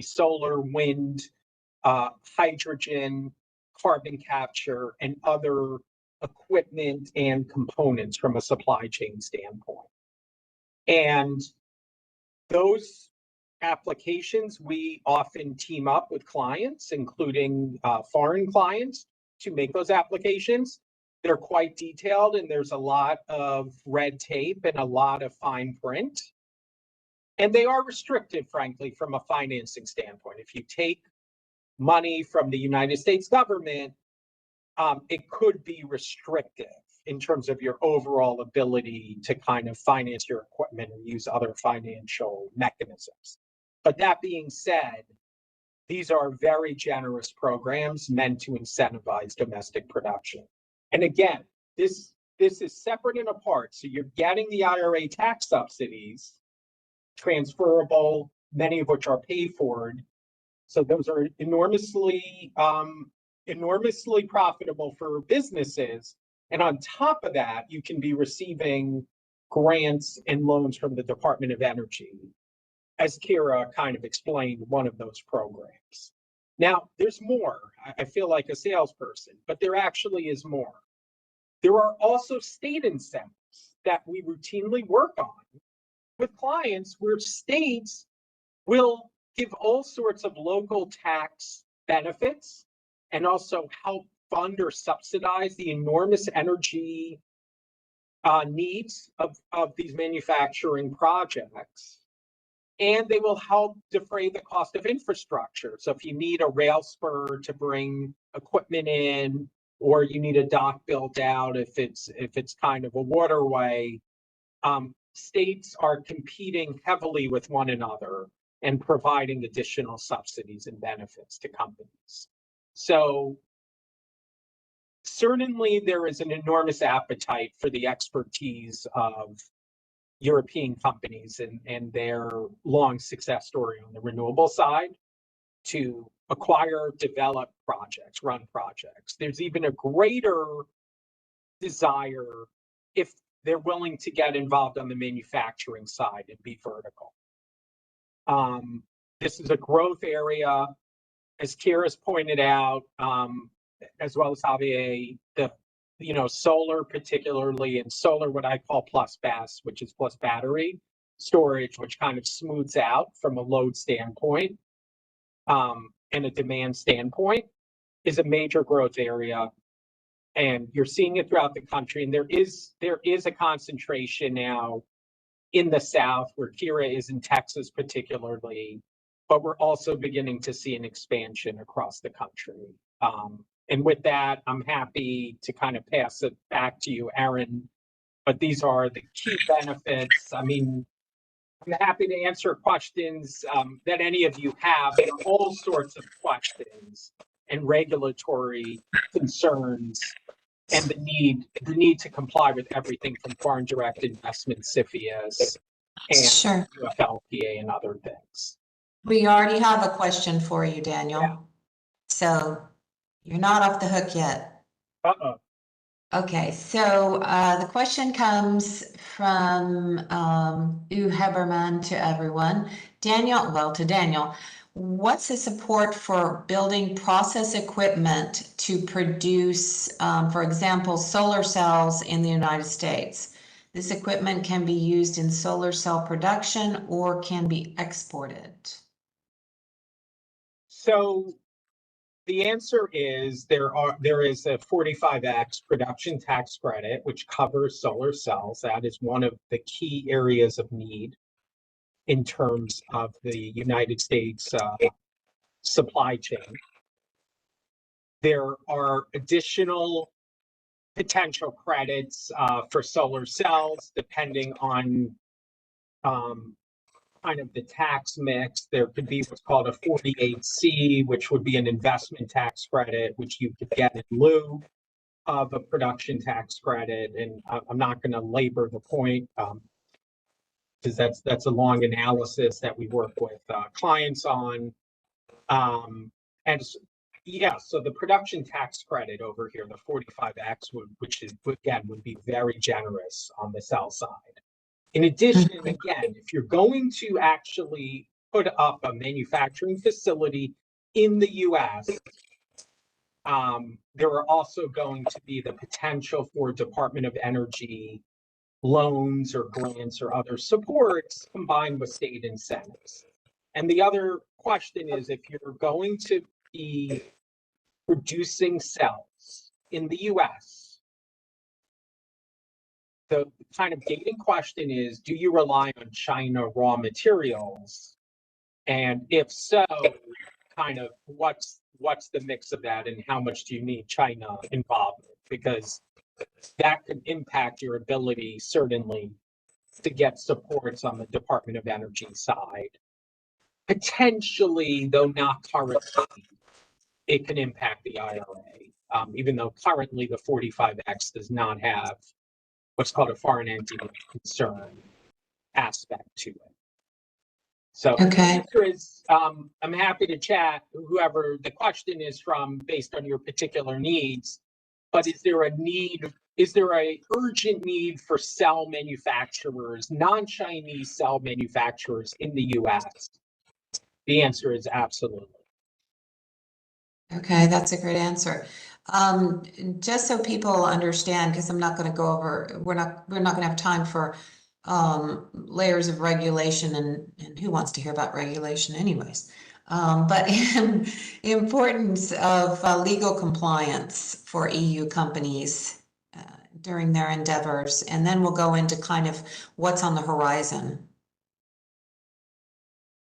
E: solar, wind, hydrogen, carbon capture, and other equipment and components from a supply chain standpoint. And those applications, we often team up with clients, including foreign clients, to make those applications. They're quite detailed, and there's a lot of red tape and a lot of fine print. And they are restricted, frankly, from a financing standpoint. If you take money from the United States government, it could be restrictive in terms of your overall ability to kind of finance your equipment or use other financial mechanisms. But that being said, these are very generous programs meant to incentivize domestic production. And again, this is separate and apart. So you're getting the IRA tax subsidies, transferable, many of which are paid for. So those are enormously profitable for businesses. And on top of that, you can be receiving grants and loans from the Department of Energy, as Kira kind of explained, one of those programs. Now, there's more. I feel like a salesperson, but there actually is more. There are also state incentives that we routinely work on with clients where states will give all sorts of local tax benefits and also help fund or subsidize the enormous energy needs of these manufacturing projects. And they will help defray the cost of infrastructure. So if you need a rail spur to bring equipment in, or you need a dock built out if it's kind of a waterway. States are competing heavily with one another and providing additional subsidies and benefits to companies. So certainly there is an enormous appetite for the expertise of European companies and their long success story on the renewable side to acquire, develop projects, run projects. There's even a greater desire if they're willing to get involved on the manufacturing side and be vertical. This is a growth area, as Kira's pointed out, as well as Javier, solar particularly, and solar, what I call plus BAS, which is plus battery storage, which kind of smooths out from a load standpoint and a demand standpoint, is a major growth area. And you're seeing it throughout the country. And there is a concentration now in the South, where Kira is in Texas particularly, but we're also beginning to see an expansion across the country. And with that, I'm happy to kind of pass it back to you, Aaron. But these are the key benefits. I mean, I'm happy to answer questions that any of you have. There are all sorts of questions and regulatory concerns, and the need to comply with everything from foreign direct investment, CFIUS, and
B: Sure.
E: UFLPA and other things.
B: We already have a question for you, Daniel.
E: Yeah.
B: So you're not off the hook yet. Okay, so the question comes from U Heberman to everyone. To Daniel. What's the support for building process equipment to produce, for example, solar cells in the United States? This equipment can be used in solar cell production or can be exported.
E: So the answer is there is a 45X production tax credit, which covers solar cells. That is one of the key areas of need in terms of the United States supply chain. There are additional potential credits for solar cells, depending on kind of the tax mix. There could be what's called a 48C, which would be an investment tax credit, which you could get in lieu of a production tax credit. And I'm not going to labor the point because that's a long analysis that we work with clients on. And yeah, so the production tax credit over here, the 45X, would be very generous on the cell side. In addition, again, if you're going to actually put up a manufacturing facility in the US, there are also going to be the potential for Department of Energy loans or grants or other supports combined with state incentives. And the other question is, if you're going to be producing cells in the US, the kind of gating question is, do you rely on China raw materials? And if so, kind of what's the mix of that and how much do you need China involved? Because that could impact your ability, certainly, to get supports on the Department of Energy side. Potentially, though not currently, it can impact the IRA, even though currently the 45X does not have what's called a foreign entity concern aspect to it. So
B: Okay.
E: the answer is, I'm happy to chat whoever the question is from based on your particular needs, but is there a urgent need for cell manufacturers, non-Chinese cell manufacturers in the US? The answer is absolutely.
B: Okay, that's a great answer. Just so people understand, because I'm not going to go over, we're not going to have time for layers of regulation, and who wants to hear about regulation anyways? But importance of legal compliance for EU companies during their endeavors, and then we'll go into kind of what's on the horizon.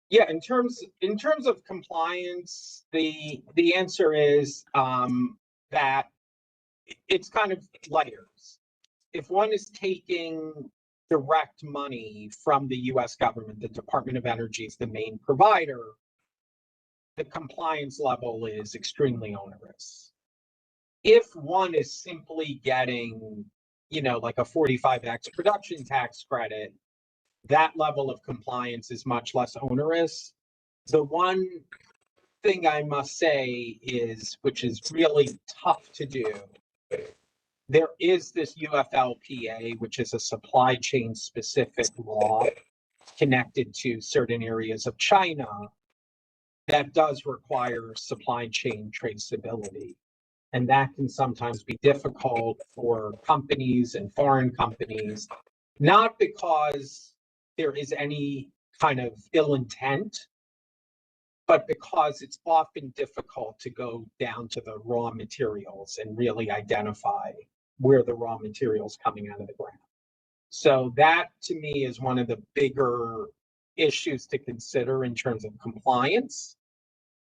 E: Yeah, in terms of compliance, the answer is that it's kind of layers. If one is taking direct money from the US government, the Department of Energy is the main provider, the compliance level is extremely onerous. If one is simply getting, like a 45X production tax credit, that level of compliance is much less onerous. The one thing I must say is, which is really tough to do, there is this UFLPA, which is a supply chain specific law connected to certain areas of China that does require supply chain traceability. And that can sometimes be difficult for companies and foreign companies, not because there is any kind of ill intent, but because it's often difficult to go down to the raw materials and really identify where the raw materials coming out of the ground. So that to me is one of the bigger issues to consider in terms of compliance.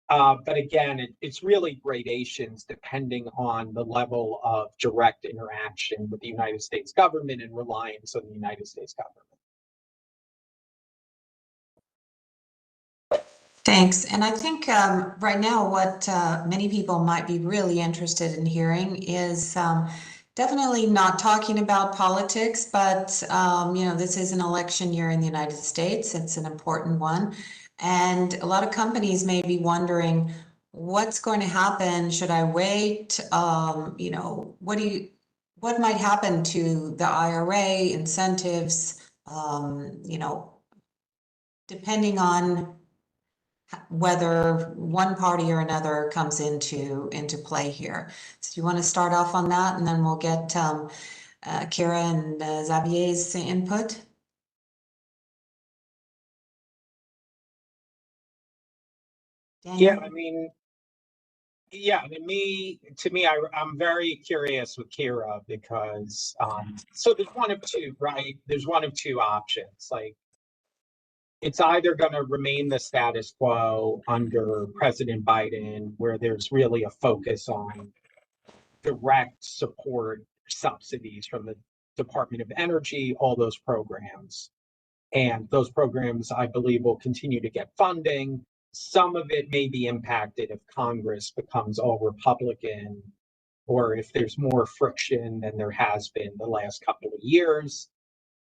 E: But again, it's really gradations depending on the level of direct interaction with the United States government and reliance on the United States government.
B: Thanks. And I think right now what many people might be really interested in hearing is definitely not talking about politics, but this is an election year in the United States. It's an important one. And a lot of companies may be wondering, what's going to happen? Should I wait? What might happen to the IRA incentives, depending on whether one party or another comes into play here. So do you want to start off on that, and then we'll get Kira and Xavier's input? Daniel?
E: To me, I'm very curious with Kira because so there's one of two, right? There's one of two options. Like, it's either going to remain the status quo under President Biden, where there's really a focus on direct support subsidies from the Department of Energy, all those programs. And those programs, I believe, will continue to get funding. Some of it may be impacted if Congress becomes all Republican, or if there's more friction than there has been the last couple of years.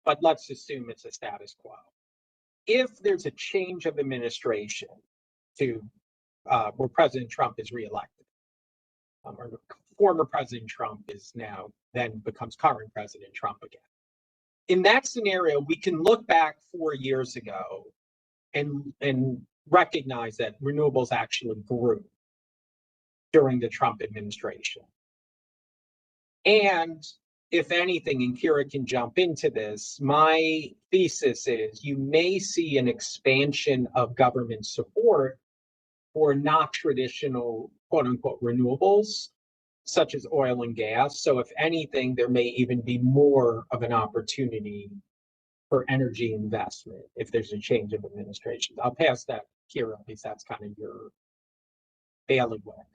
E: But let's assume it's a status quo. If there's a change of administration to where President Trump is reelected, or former President Trump is now then becomes current President Trump again. In that scenario, we can look back 4 years ago and recognize that renewables actually grew during the Trump administration. And if anything, and Kira can jump into this, my thesis is you may see an expansion of government support for not traditional, quote unquote, renewables, such as oil and gas. So if anything, there may even be more of an opportunity for energy investment if there's a change of administration. I'll pass that, Kira, because that's kind of your bailiwick.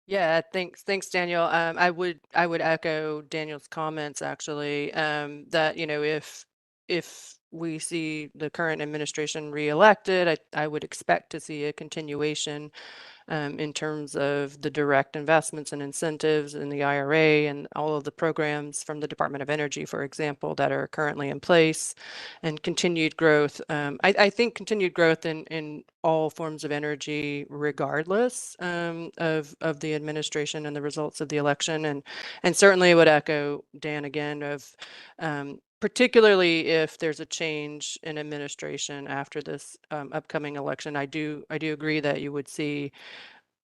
D: Yeah, thanks, Daniel. I would echo Daniel's comments actually, that if we see the current administration reelected, I would expect to see a continuation in terms of the direct investments and incentives in the IRA and all of the programs from the Department of Energy, for example, that are currently in place, and continued growth. I think continued growth in all forms of energy, regardless of the administration and the results of the election, and certainly would echo Dan again of particularly if there's a change in administration after this upcoming election. I do agree that you would see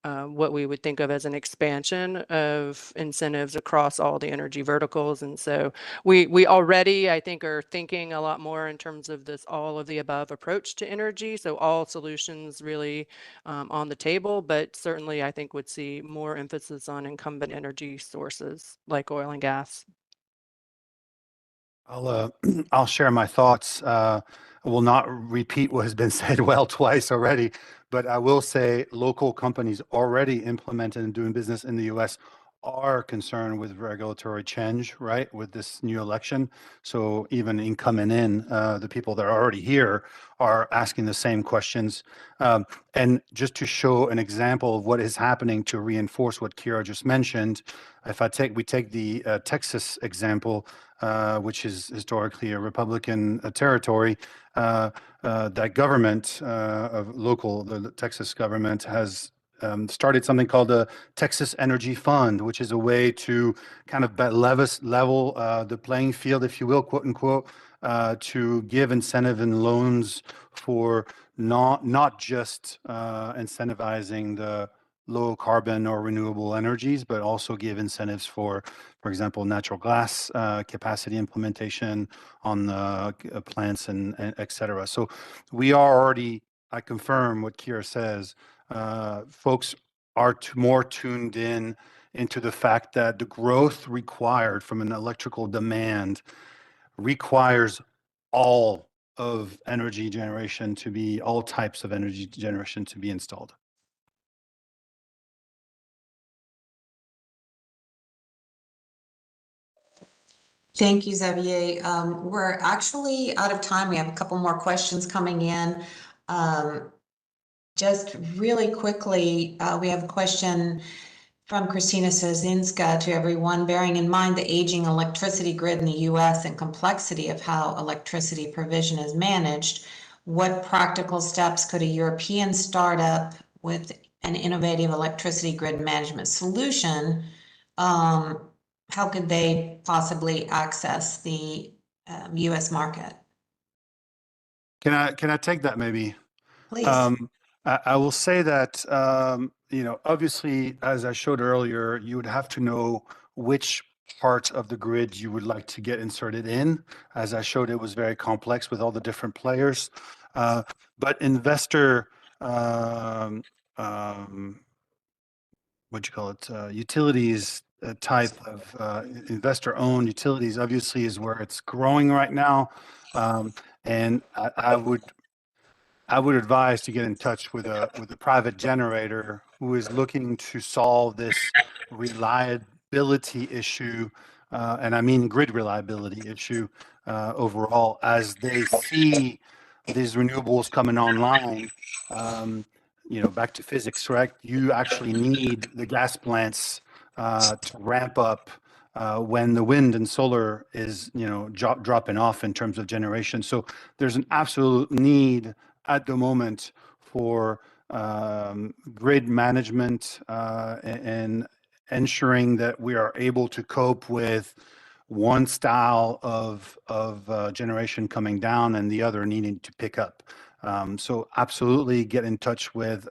D: what we would think of as an expansion of incentives across all the energy verticals. And so we already, I think, are thinking a lot more in terms of this all of the above approach to energy. So all solutions really on the table, but certainly I think would see more emphasis on incumbent energy sources like oil and gas.
C: I'll share my thoughts. I will not repeat what has been said twice already, but I will say local companies already implemented and doing business in the U.S. are concerned with regulatory change, right, with this new election. So even in coming in, the people that are already here are asking the same questions. And just to show an example of what is happening to reinforce what Kira just mentioned, if we take the Texas example, which is historically a Republican territory, that government the Texas government has started something called the Texas Energy Fund, which is a way to kind of level the playing field, if you will, quote unquote, to give incentive and loans for not just incentivizing the low carbon or renewable energies, but also give incentives for example, natural gas capacity implementation on the plants and et cetera. So we are already, I confirm what Kira says, folks are more tuned in into the fact that the growth required from an electrical demand requires all of energy generation to be, all types of energy generation to be installed.
B: Thank you, Xavier. We're actually out of time. We have a couple more questions coming in. Just really quickly, we have a question from Christina Sozinska to everyone. Bearing in mind the aging electricity grid in the U.S. and complexity of how electricity provision is managed, what practical steps could a European startup with an innovative electricity grid management solution, how could they possibly access the U.S. market?
C: Can I take that maybe?
B: Please.
C: I will say that, obviously, as I showed earlier, you would have to know which part of the grid you would like to get inserted in. As I showed, it was very complex with all the different players. But investor, utilities type of investor-owned utilities, obviously, is where it's growing right now. And I would advise to get in touch with a private generator who is looking to solve this reliability issue, and I mean grid reliability issue overall, as they see these renewables coming online. Back to physics, right? You actually need the gas plants to ramp up when the wind and solar is, dropping off in terms of generation. So there's an absolute need at the moment for grid management and ensuring that we are able to cope with one style of generation coming down and the other needing to pick up. So absolutely get in touch with,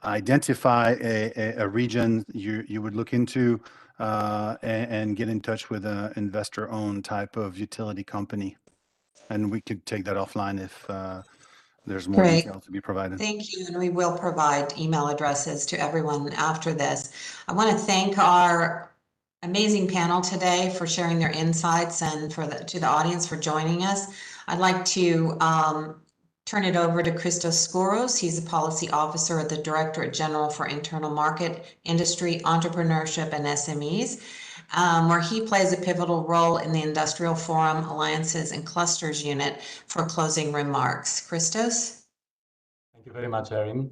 C: identify a region you would look into, and get in touch with an investor-owned type of utility company. And we could take that offline if there's more
B: Great.
C: detail to be provided.
B: Thank you, and we will provide email addresses to everyone after this. I want to thank our amazing panel today for sharing their insights and to the audience for joining us. I'd like to turn it over to Christos Skouros. He's a policy officer at the Directorate General for Internal Market, Industry, Entrepreneurship, and SMEs, where he plays a pivotal role in the Industrial Forum, Alliances, and Clusters Unit for closing remarks. Christos?
F: Thank you very much, Erin.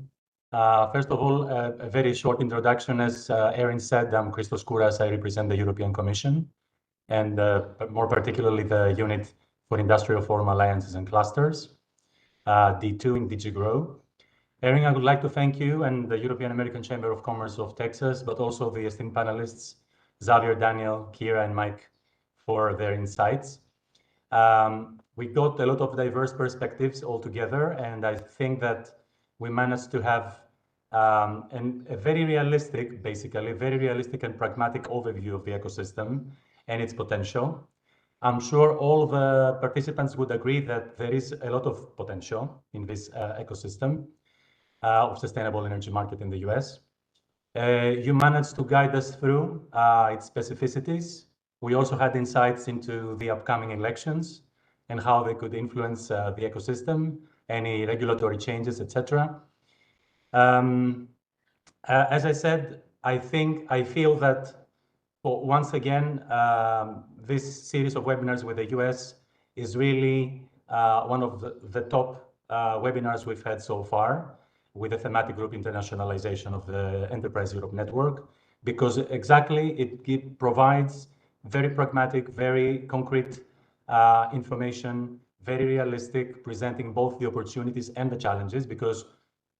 F: First of all, a very short introduction. As Erin said, I'm Christos Skouras. I represent the European Commission, and more particularly the Unit for Industrial Forum, Alliances, and Clusters, D2 in DG GROW. Erin, I would like to thank you and the European American Chamber of Commerce of Texas, but also the esteemed panelists, Xavier, Daniel, Kira, and Mike, for their insights. We got a lot of diverse perspectives all together, and I think that we managed to have a very realistic and pragmatic overview of the ecosystem and its potential. I'm sure all the participants would agree that there is a lot of potential in this ecosystem of sustainable energy market in the US. You managed to guide us through its specificities. We also had insights into the upcoming elections and how they could influence the ecosystem, any regulatory changes, etc. As I said, I feel that once again, this series of webinars with the US is really one of the top webinars we've had so far with the thematic group internationalization of the Enterprise Europe Network, because exactly it provides very pragmatic, very concrete information, very realistic, presenting both the opportunities and the challenges, because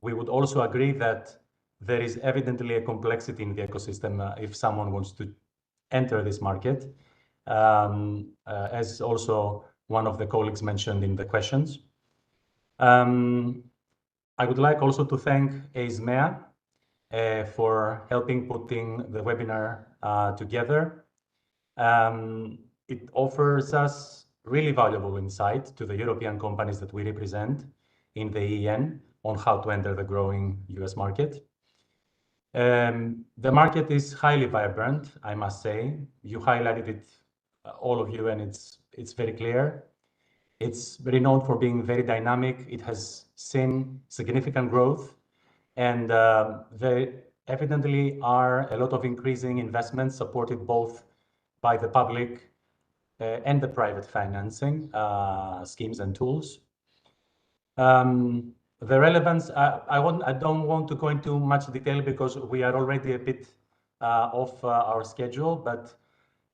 F: we would also agree that there is evidently a complexity in the ecosystem if someone wants to enter this market, as also one of the colleagues mentioned in the questions. I would like also to thank EISMEA for helping putting the webinar together. It offers us really valuable insight to the European companies that we represent in the EEN on how to enter the growing US market. The market is highly vibrant, I must say. You highlighted it, all of you, and it's very clear. It's very known for being very dynamic. It has seen significant growth, and there evidently are a lot of increasing investments supported both by the public and the private financing schemes and tools. The relevance, I don't want to go into much detail because we are already a bit off our schedule, but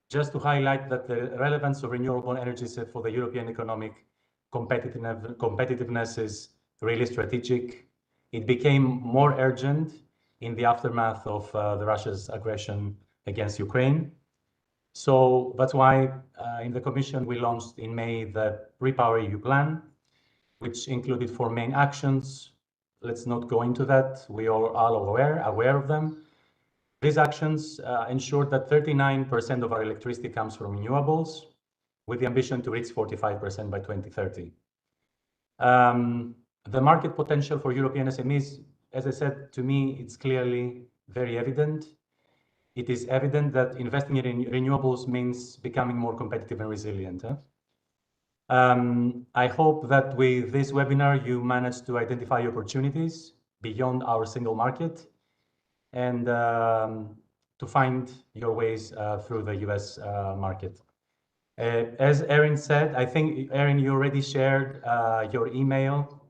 F: just to highlight that the relevance of renewable energies for the European economic competitiveness is really strategic. It became more urgent in the aftermath of Russia's aggression against Ukraine. So that's why in the Commission we launched in May the REPowerEU plan, which included 4 main actions. Let's not go into that. We are all aware of them. These actions ensure that 39% of our electricity comes from renewables, with the ambition to reach 45% by 2030. The market potential for European SMEs, as I said, to me, it's clearly very evident. It is evident that investing in renewables means becoming more competitive and resilient. I hope that with this webinar, you managed to identify opportunities beyond our single market and to find your ways through the US market. As Erin said, I think, Erin, you already shared your email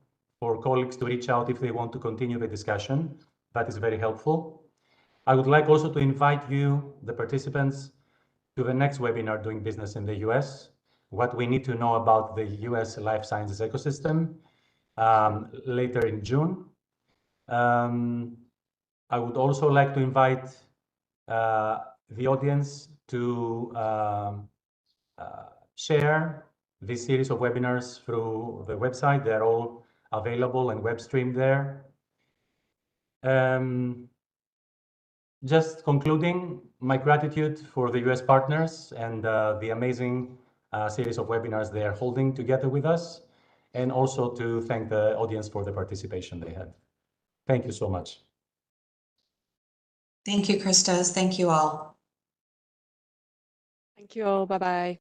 F: for colleagues to reach out if they want to continue the discussion. That is very helpful. I would like also to invite you, the participants, to the next webinar, Doing Business in the US, what we need to know about the US life sciences ecosystem, later in June. I would also like to invite the audience to share this series of webinars through the website. They're all available and web streamed there. Just concluding, my gratitude for the US partners and the amazing series of webinars they are holding together with us, and also to thank the audience for the participation they had. Thank you so much.
B: Thank you, Christos. Thank you all.
D: Thank you all. Bye-bye.